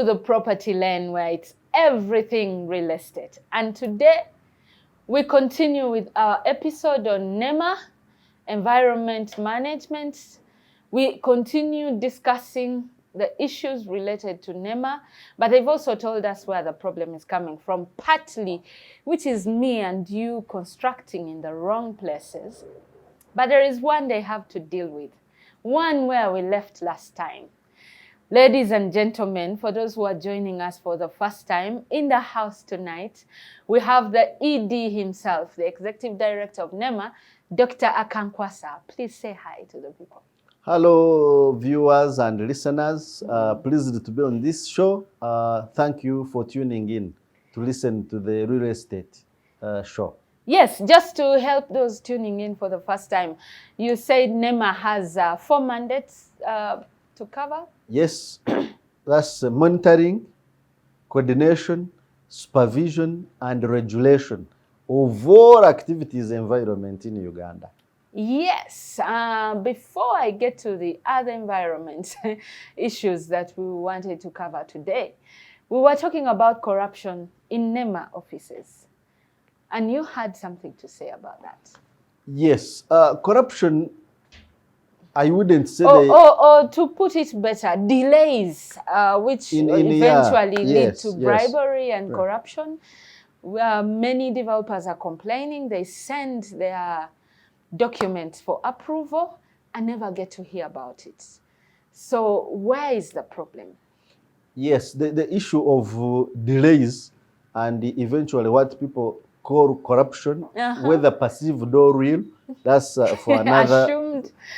To the property lane where it's everything real estate. And today we continue with our episode on NEMA, environment management. We continue discussing the issues related to NEMA, but they've also told us where the problem is coming from, partly, which is me and you constructing in the wrong places. But there is one they have to deal with, one where we left last time. Ladies and gentlemen, for those who are joining us for the first time, in the house tonight, we have the ED himself, the Executive Director of NEMA, Dr. Akankwasa. Please say hi to the people. Hello, viewers and listeners. Pleased to be on this show. Thank you for tuning in to listen to the real estate show. Yes, just to help those tuning in for the first time, you said NEMA has 4 mandates to cover? Yes, that's monitoring, coordination, supervision, and regulation of all activities environment in Uganda. Yes, before I get to the other environment issues that we wanted to cover today, we were talking about corruption in NEMA offices. And you had something to say about that. Yes, corruption, I wouldn't say or to put it better, delays, which eventually lead to bribery and corruption. Many developers are complaining. They send their documents for approval and never get to hear about it. So where is the problem? Yes, the issue of delays and eventually what people call corruption, whether perceived or real, that's for another.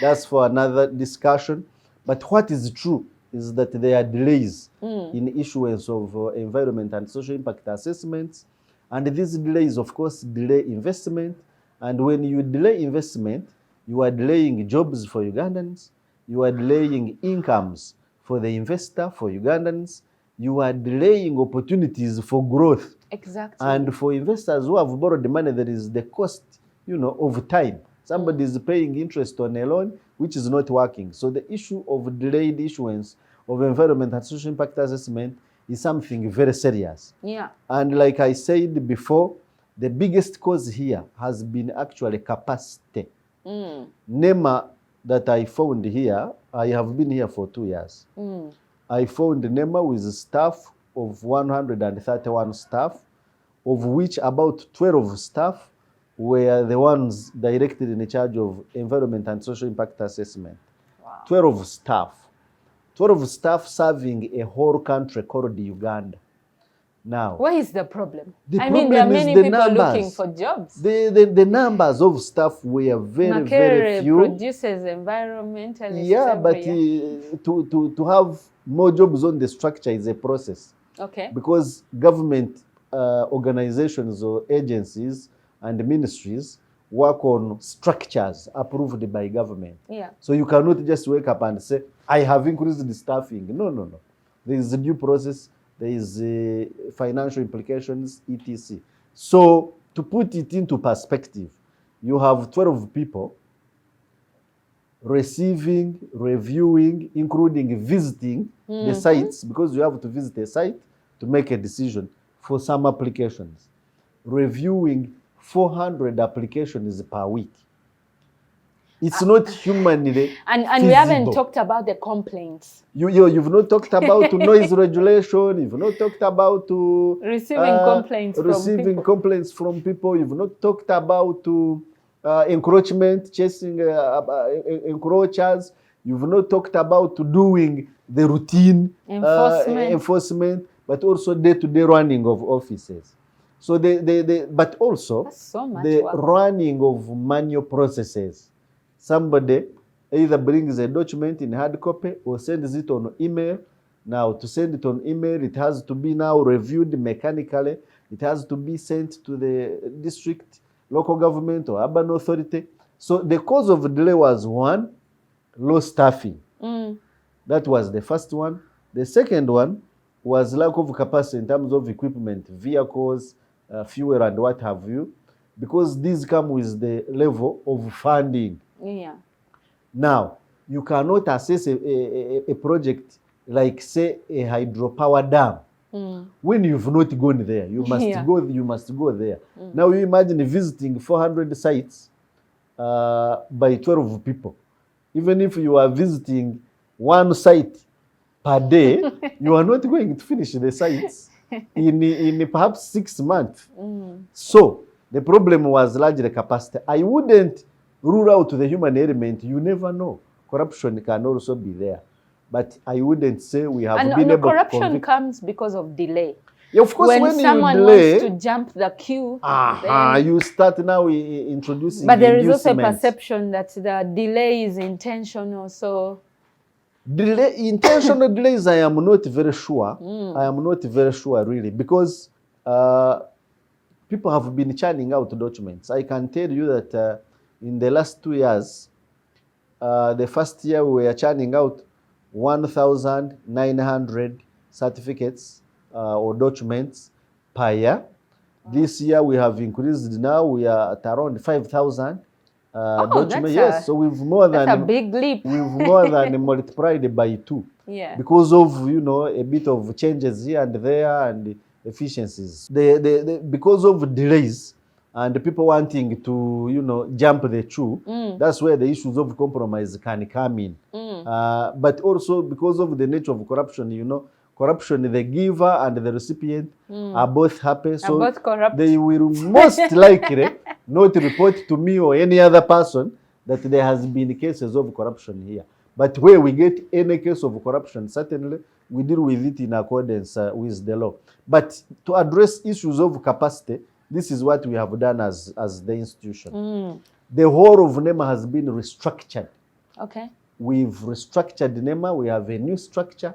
That's for another discussion. But what is true is that there are delays in issuance of environment and social impact assessments, and these delays, of course, delay investment. And when you delay investment, you are delaying jobs for Ugandans. You are delaying incomes for the investor, for Ugandans. You are delaying opportunities for growth. Exactly. And for investors who have borrowed the money, there is the cost, of time. Somebody is paying interest on a loan which is not working. So the issue of delayed issuance of environment and social impact assessment is something very serious. Yeah. And like I said before, the biggest cause here has been actually capacity. NEMA that I found here, I have been here for 2 years. I found NEMA with a staff of 131 staff, of which about 12 staff were the ones directly in charge of environment and social impact assessment. Wow. 12 staff. 12 staff serving a whole country called Uganda. Now, where is the problem? There are many people looking for jobs. The numbers of staff were very few. Produces environmentalists. Yeah, but to have more jobs on the structure is a process. Okay. Because government organizations or agencies and ministries work on structures approved by government. Yeah. So you cannot just wake up and say, I have increased the staffing. No. There is a due process. There is financial implications, etc. So to put it into perspective, you have 12 people receiving, reviewing, including visiting the sites, because you have to visit a site to make a decision for some applications. Reviewing 400 applications per week. It's not humanly and feasible. We haven't talked about the complaints. You've not talked about noise regulation. You've not talked about receiving complaints from people. You've not talked about encroachment, chasing encroachers. You've not talked about doing the routine enforcement, but also day-to-day running of offices. So but also the running of manual processes. Somebody either brings a document in hard copy or sends it on email. Now, to send it on email, it has to be now reviewed mechanically. It has to be sent to the district, local government, or urban authority. So the cause of delay was one, low staffing. That was the first one. The second one was lack of capacity in terms of equipment, vehicles, fuel, and what have you, because these come with the level of funding. Yeah. Now, you cannot assess a project like say a hydropower dam. When you've not gone there, you must You must go there. Now you imagine visiting 400 sites by 12 people. Even if you are visiting one site per day, you are not going to finish the sites in perhaps 6 months. So the problem was largely capacity. I wouldn't rule out the human element. You never know. Corruption can also be there. But I wouldn't say we have been able to convict. Corruption comes because of delay. Yeah, of course, when someone you delay, wants to jump the queue, you start now introducing. But there is also a perception that the delay is intentional. So intentional delays, I am not very sure. I am not very sure really, because people have been churning out documents. I can tell you that in the last 2 years, the first year we were churning out 1,900 certificates or documents per year. This year we have increased. Now we are at around 5,000 documents. Yes, so we've more than a big leap. We've more than multiplied by 2. Yeah. Because of a bit of changes here and there and efficiencies. Because of delays and people wanting to jump the queue, that's where the issues of compromise can come in. But also because of the nature of corruption, corruption, the giver and the recipient are both happy, so both corrupt. They will most likely not report to me or any other person that there has been cases of corruption here. But where we get any case of corruption, certainly we deal with it in accordance with the law. But to address issues of capacity, this is what we have done as the institution. The whole of NEMA has been restructured. Okay. We've restructured NEMA. We have a new structure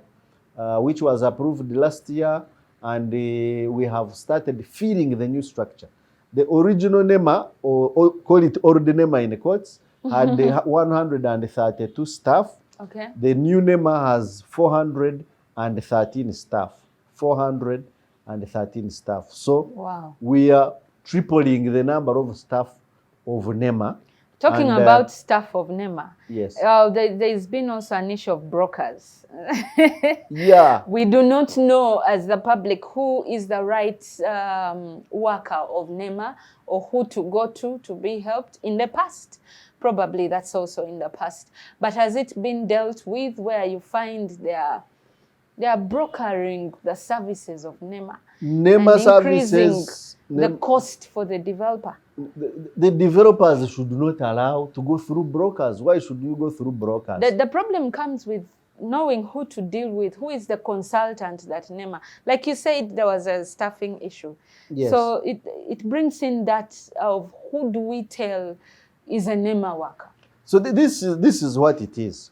which was approved last year, and we have started feeding the new structure. The original NEMA, or call it old NEMA in the quotes, had 132 staff. Okay. The new NEMA has 413 staff. 413 staff. So we are tripling the number of staff of NEMA. Talking about staff of NEMA, yes, there's been also an issue of brokers. Yeah. We do not know as the public who is the right worker of NEMA or who to go to be helped in the past. Probably that's also in the past. But has it been dealt with where you find they are brokering the services of NEMA? NEMA services. The cost for the developer. The developers should not allow to go through brokers. Why should you go through brokers? The problem comes with knowing who to deal with, who is the consultant that NEMA. Like you said, there was a staffing issue. Yes. So it brings in that of who do we tell is a NEMA worker. So this is what it is.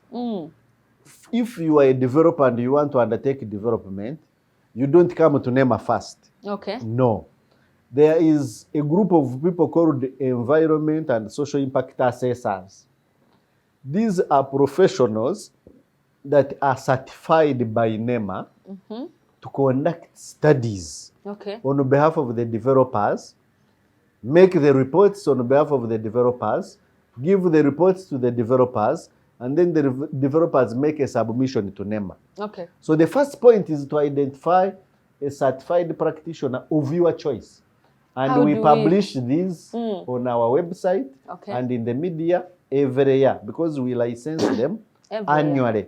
If you are a developer and you want to undertake development, you don't come to NEMA first. Okay. No. There is a group of people called environment and social impact assessors. These are professionals that are certified by NEMA to conduct studies on behalf of the developers, make the reports on behalf of the developers, give the reports to the developers, and then the developers make a submission to NEMA. Okay. So the first point is to identify a certified practitioner of your choice. And we publish these on our website and in the media every year because we license them annually.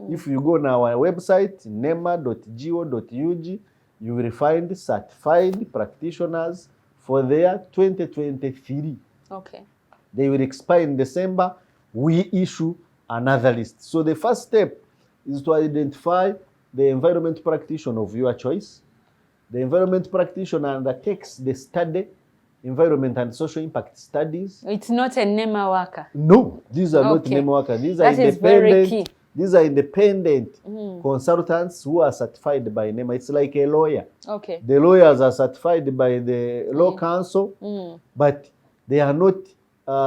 If you go on our website, nema.go.ug, you will find certified practitioners for their 2023. Okay. They will expire in December. We issue another list. So the first step is to identify the environment practitioner of your choice. The environment practitioner undertakes the study, environment and social impact studies. It's not a NEMA worker. No, these are not NEMA workers. These are independent. Very key. These are independent consultants who are certified by NEMA. It's like a lawyer. Okay. The lawyers are certified by the law council, but they are not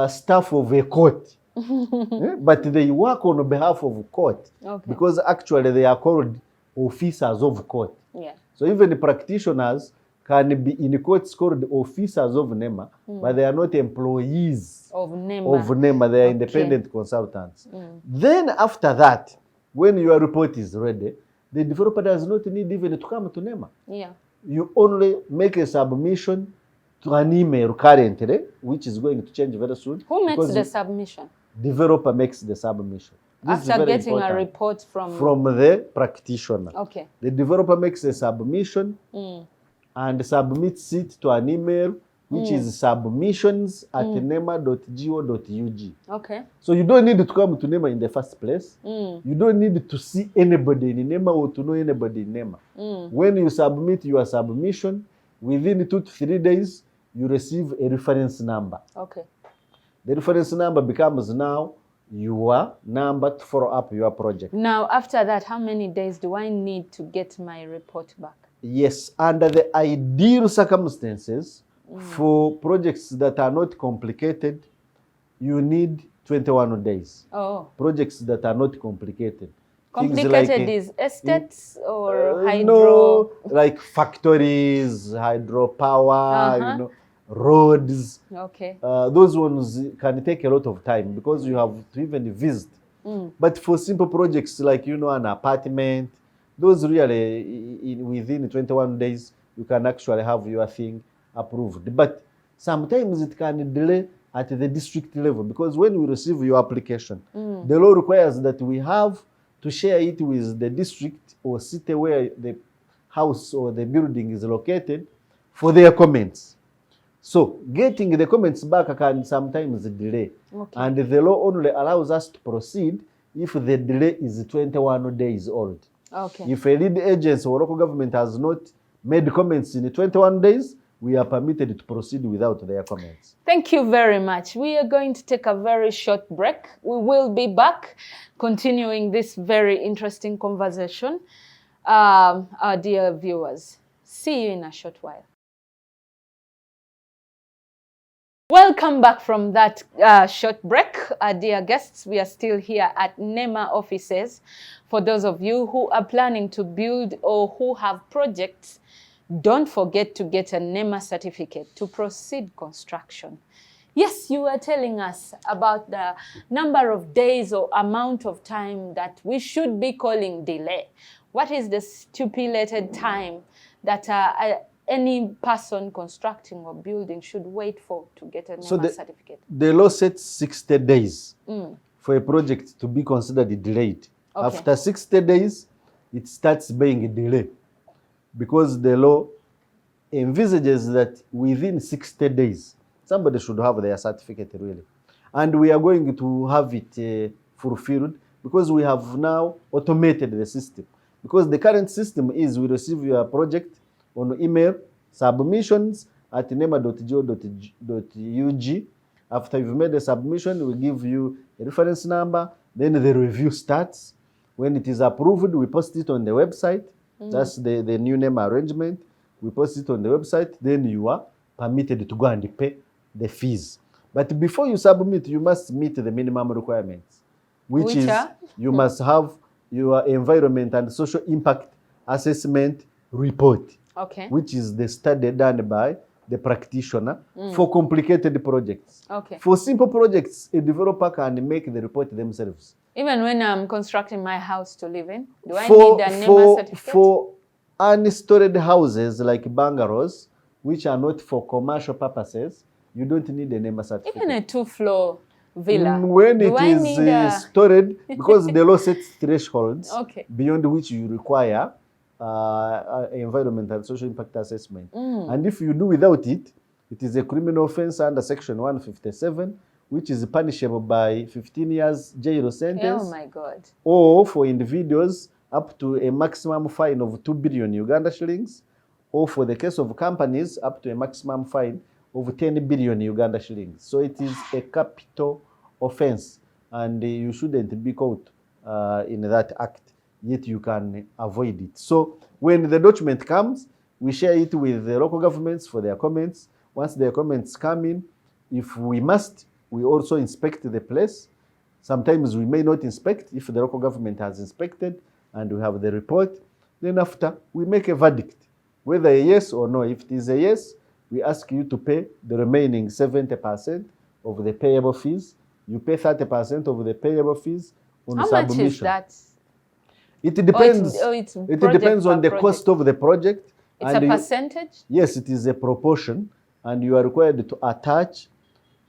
staff of a court. But they work on behalf of court because actually they are called officers of court. Yeah. So even the practitioners can be in courts called officers of NEMA, but they are not employees of NEMA. They are independent consultants. Then after that, when your report is ready, the developer does not need even to come to NEMA. Yeah. You only make a submission to an email currently, which is going to change very soon. Who makes the submission? Developer makes the submission. This after getting important. A report from the practitioner. Okay. The developer makes a submission and submits it to an email, which is submissions@nema.go.ug. Okay. So you don't need to come to NEMA in the first place. You don't need to see anybody in NEMA or to know anybody in NEMA. When you submit your submission, within 2 to 3 days, you receive a reference number. Okay. The reference number becomes now your number to follow up your project. Now, after that, how many days do I need to get my report back? Yes, under the ideal circumstances, for projects that are not complicated, you need 21 days. Oh. Projects that are not complicated. Complicated is estates or hydro? No, like factories, hydropower, roads. Okay. Those ones can take a lot of time because you have to even visit. But for simple projects like, an apartment, those really, within 21 days, you can actually have your thing approved. But sometimes it can delay at the district level because when we receive your application, the law requires that we have to share it with the district or city where the house or the building is located for their comments. So getting the comments back can sometimes delay. Okay. And the law only allows us to proceed if the delay is 21 days old. Okay. If a lead agency or local government has not made comments in 21 days, we are permitted to proceed without their comments. Thank you very much. We are going to take a very short break. We will be back continuing this very interesting conversation. Our dear viewers, see you in a short while. Welcome back from that short break. Dear guests, we are still here at NEMA offices. For those of you who are planning to build or who have projects, don't forget to get a NEMA certificate to proceed construction. Yes, you were telling us about the number of days or amount of time that we should be calling delay. What is the stipulated time that any person constructing or building should wait for to get a NEMA certificate? The law sets 60 days for a project to be considered delayed. Okay. After 60 days, it starts being a delay because the law envisages that within 60 days, somebody should have their certificate really. And we are going to have it fulfilled because we have now automated the system. Because the current system is we receive your project on email, submissions@nema.go.ug. After you've made a submission, we give you a reference number, then the review starts. When it is approved, we post it on the website. That's the new NEMA arrangement. We post it on the website, then you are permitted to go and pay the fees. But before you submit, you must meet the minimum requirements, which is you must have your environment and social impact assessment report. Okay. Which is the study done by the practitioner for complicated projects. Okay. For simple projects, a developer can make the report themselves. Even when I'm constructing my house to live in, do I need a NEMA certificate? For unstored houses like bungalows, which are not for commercial purposes, you don't need a NEMA certificate. Even a 2-floor villa. When it is stored, because the law sets thresholds beyond which you require environmental and social impact assessment. And if you do without it, it is a criminal offense under section 157, which is punishable by 15 years jail sentence. Oh my God. Or for individuals, up to a maximum fine of 2 billion Uganda shillings. Or for the case of companies, up to a maximum fine of 10 billion Uganda shillings. So it is a capital offense, and you shouldn't be caught in that act. Yet you can avoid it. So when the document comes, we share it with the local governments for their comments. Once their comments come in, if we must, we also inspect the place. Sometimes we may not inspect if the local government has inspected and we have the report. Then after, we make a verdict, whether a yes or no. If it is a yes, we ask you to pay the remaining 70% of the payable fees. You pay 30% of the payable fees on submission. How much is that? It depends. It depends on the cost of the project. It's a percentage? Yes, it is a proportion, and you are required to attach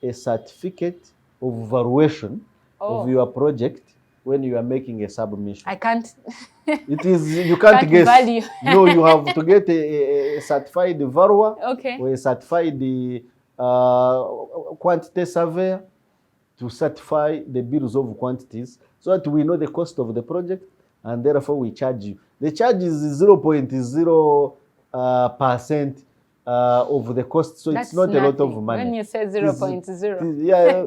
a certificate of valuation of your project when you are making a submission. I can't. It is, you can't guess. Value. No, you have to get a certified valuer or a certified quantity surveyor to certify the bills of quantities so that we know the cost of the project, and therefore we charge you. The charge is 0.0% of the cost, so that's it's not nothing. A lot of money. When you say 0.0, yeah,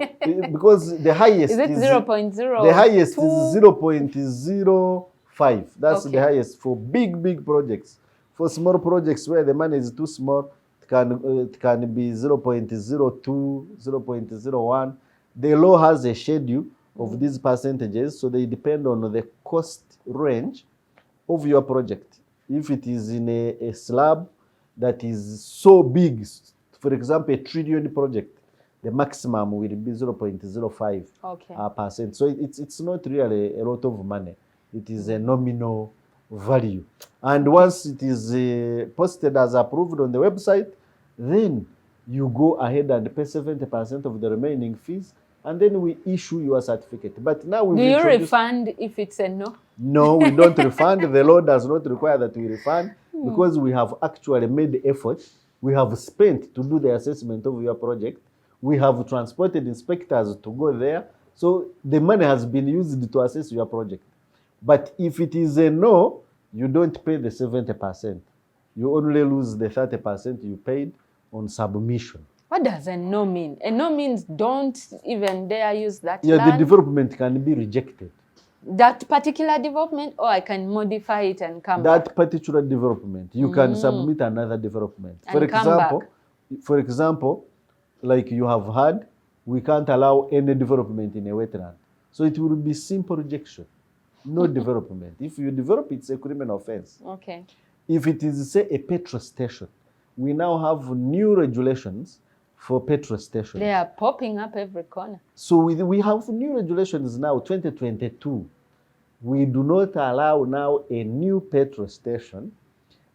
because the highest is it 0.0? The highest is 0.05. That's the highest for big projects. For small projects where the money is too small, it can be 0.02, 0.01. The law has a schedule of these percentages, so they depend on the cost range of your project. If it is in a slab that is so big, for example, a trillion project, the maximum will be 0.05%. So it's not really a lot of money. It is a nominal value. And once it is posted as approved on the website, then you go ahead and pay 70% of the remaining fees, and then we issue your certificate. But now we do you refund if it's a no? No, we don't refund. The law does not require that we refund because we have actually made the effort. We have spent to do the assessment of your project. We have transported inspectors to go there. So the money has been used to assess your project. But if it is a no, you don't pay the 70%. You only lose the 30% you paid on submission. What does a no mean? A no means don't even dare use that land? The development can be rejected. That particular development, or I can modify it and come back? That particular development. You can submit another development. For example, like you have had, we can't allow any development in a wetland. So it will be simple rejection. No development. If you develop, it's a criminal offense. Okay. If it is, say, a petrol station, we now have new regulations for petrol stations. They are popping up every corner. So we have new regulations now, 2022. We do not allow now a new petrol station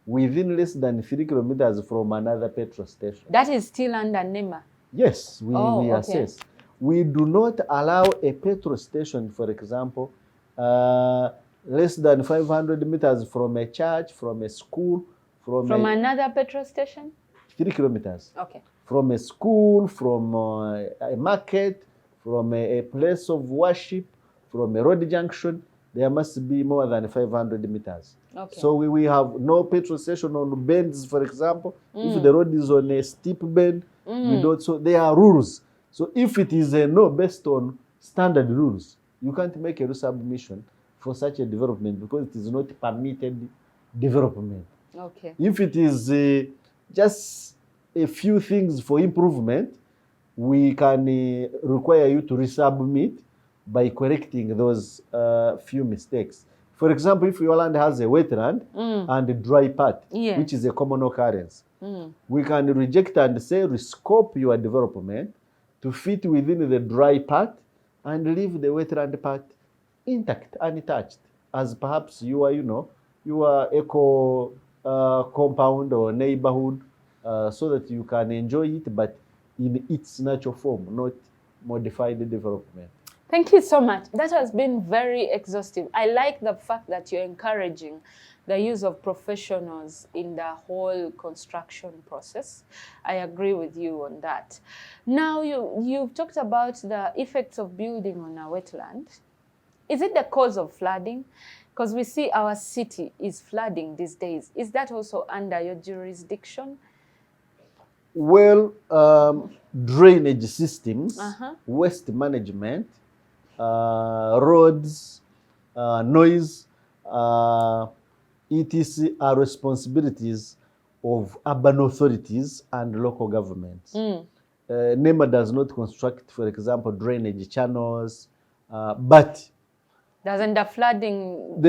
within less than 3 kilometers from another petrol station. That is still under NEMA? Yes, we assess. We do not allow a petrol station, for example, less than 500 meters from a church, from a school, from another petrol station? 3 kilometers. Okay. From a school, from a market, from a place of worship, from a road junction, there must be more than 500 meters. Okay. So we have no petrol station on bends, for example. If the road is on a steep bend, we don't. So there are rules. So if it is a no based on standard rules, you can't make a resubmission for such a development because it is not permitted development. Okay. If it is just a few things for improvement, we can require you to resubmit by correcting those few mistakes. For example, if your land has a wetland and a dry part, which is a common occurrence, we can reject and say rescope your development to fit within the dry part and leave the wetland part intact, untouched, as perhaps your eco compound or neighborhood, so that you can enjoy it, but in its natural form, not modified development. Thank you so much. That has been very exhaustive. I like the fact that you're encouraging the use of professionals in the whole construction process. I agree with you on that. Now, you've talked about the effects of building on a wetland. Is it the cause of flooding? Because we see our city is flooding these days. Is that also under your jurisdiction? Well, drainage systems, waste management, roads, noise, etc. are responsibilities of urban authorities and local governments. NEMA does not construct, for example, drainage channels, but doesn't the flooding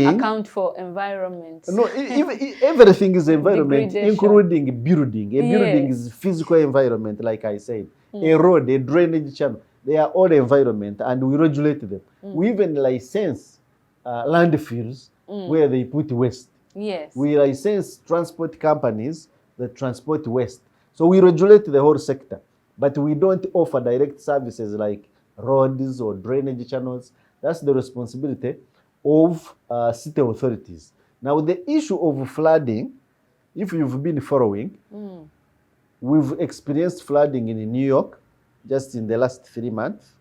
account for environment? No, everything is environment, including building. A building is physical environment, like I said. A road, a drainage channel, they are all environment, and we regulate them. We even license landfills where they put waste. Yes. We license transport companies that transport waste. So we regulate the whole sector, but we don't offer direct services like roads or drainage channels. That's the responsibility of city authorities. Now, the issue of flooding, if you've been following, we've experienced flooding in New York just in the last 3 months.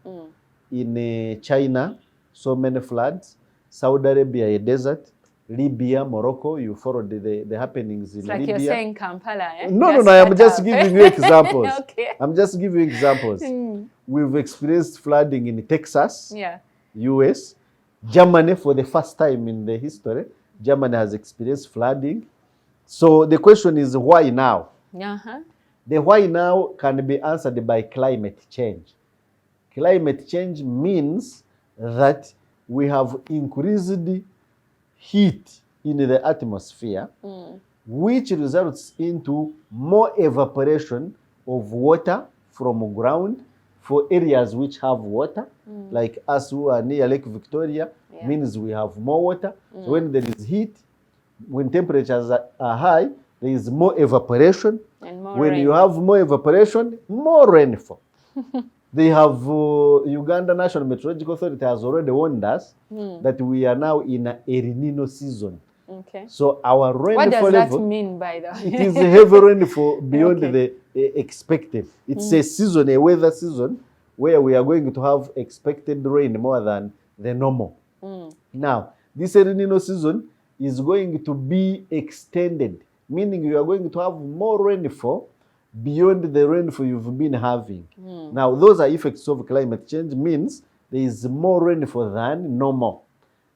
In China, so many floods. Saudi Arabia, a desert. Libya, Morocco, you followed the happenings in It's like Libya. You're saying Kampala, eh? No, I'm just giving you examples. Okay. I'm just giving you examples. We've experienced flooding in Texas, US. Germany, for the first time in the history, Germany has experienced flooding. So the question is, why now? The why now can be answered by climate change. Climate change means that we have increased heat in the atmosphere, which results into more evaporation of water from ground for areas which have water, like us who are near Lake Victoria, means we have more water. So when there is heat, when temperatures are high, there is more evaporation. And more when rain. you have more evaporation, more rainfall. They have, Uganda National Meteorological Authority has already warned us that we are now in a El Nino season. Okay. So our rainfall What does level, that mean, by the way? it is heavy rainfall beyond the expected. It's a season, a weather season, where we are going to have expected rain more than the normal. Now, this El Nino season is going to be extended, meaning you are going to have more rainfall beyond the rainfall you've been having. Now, those are effects of climate change, means there is more rainfall than normal.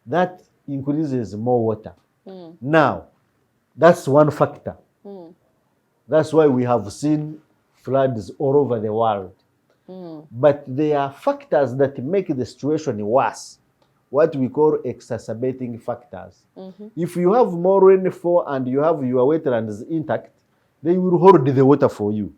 That increases more water. Now, that's one factor. That's why we have seen floods all over the world. But there are factors that make the situation worse, what we call exacerbating factors. If you have more rainfall and you have your wetlands intact, they will hold the water for you,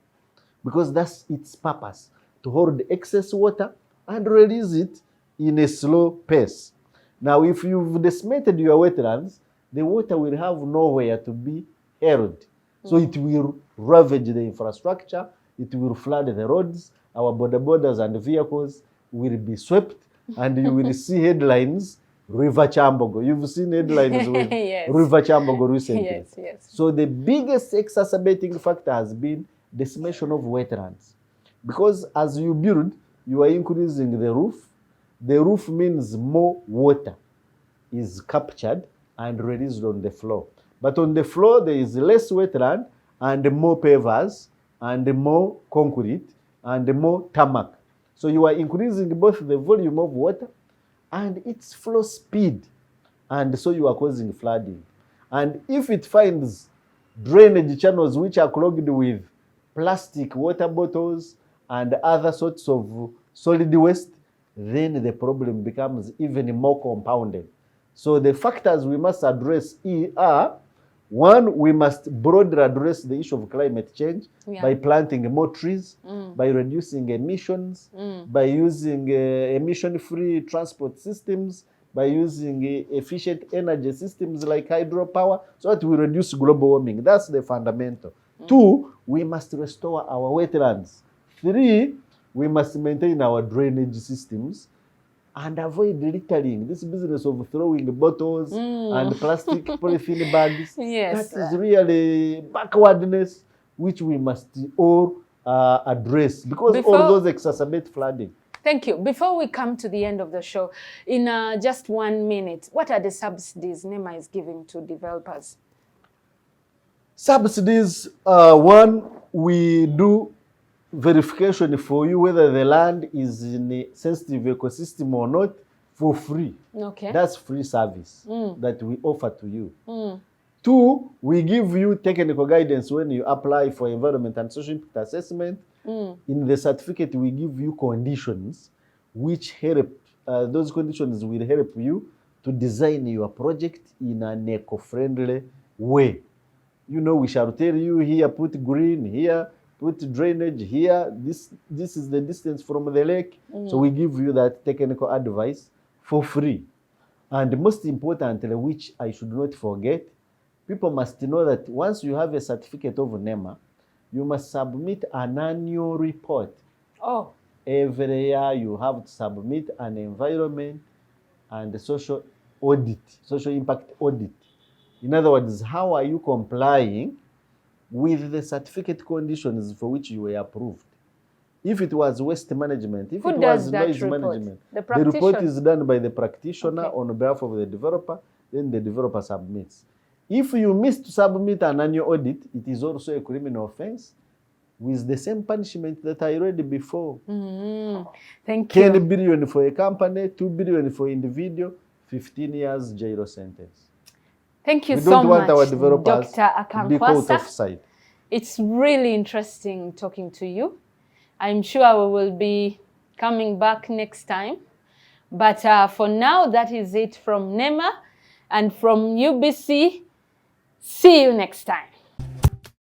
because that's its purpose, to hold excess water and release it in a slow pace. Now, if you've decimated your wetlands, the water will have nowhere to be held. So it will ravage the infrastructure, it will flood the roads, our borders and vehicles will be swept, and you will see headlines, River Chambogo. You've seen headlines with River Chambogo recently. Yes. So the biggest exacerbating factor has been decimation of wetlands. Because as you build, you are increasing the roof. The roof means more water is captured and released on the floor. But on the floor, there is less wetland and more pavers and more concrete and more tarmac. So you are increasing both the volume of water and its flow speed, and so you are causing flooding. And if it finds drainage channels which are clogged with plastic water bottles and other sorts of solid waste, then the problem becomes even more compounded. So the factors we must address are, one, we must broadly address the issue of climate change by planting more trees, by reducing emissions, by using emission-free transport systems, by using efficient energy systems like hydropower, so that we reduce global warming. That's the fundamental. Two, we must restore our wetlands. Three, we must maintain our drainage systems and avoid littering. This business of throwing bottles and plastic polythene bags, that is really backwardness, which we must all address, because all those exacerbate flooding. Thank you. Before we come to the end of the show, in just 1 minute, what are the subsidies NEMA is giving to developers? Subsidies, one, we do verification for you whether the land is in a sensitive ecosystem or not for free. Okay. That's free service that we offer to you. Two, we give you technical guidance when you apply for environment and social impact assessment. In the certificate, we give you conditions which help, those conditions will help you to design your project in an eco-friendly way. You know, we shall tell you here, put green, here, put drainage here, this is the distance from the lake. So we give you that technical advice for free. And most importantly, which I should not forget, people must know that once you have a certificate of NEMA, you must submit an annual report. Oh. Every year you have to submit an environment and social audit, social impact audit. In other words, how are you complying with the certificate conditions for which you were approved? If it was waste management, if Who it does was that noise report? management, The the report practitioner? is done by the practitioner Okay. on behalf of the developer, then the developer submits. If you miss to submit an annual audit, it is also a criminal offense with the same punishment that I read before. Thank you. 10 billion for a company, 2 billion for individual, 15 years jail sentence. Thank you We so don't want much, our developers Dr. to be caught Akankwasa. offside. It's really interesting talking to you. I'm sure we will be coming back next time. But for now, that is it from NEMA and from UBC. See you next time.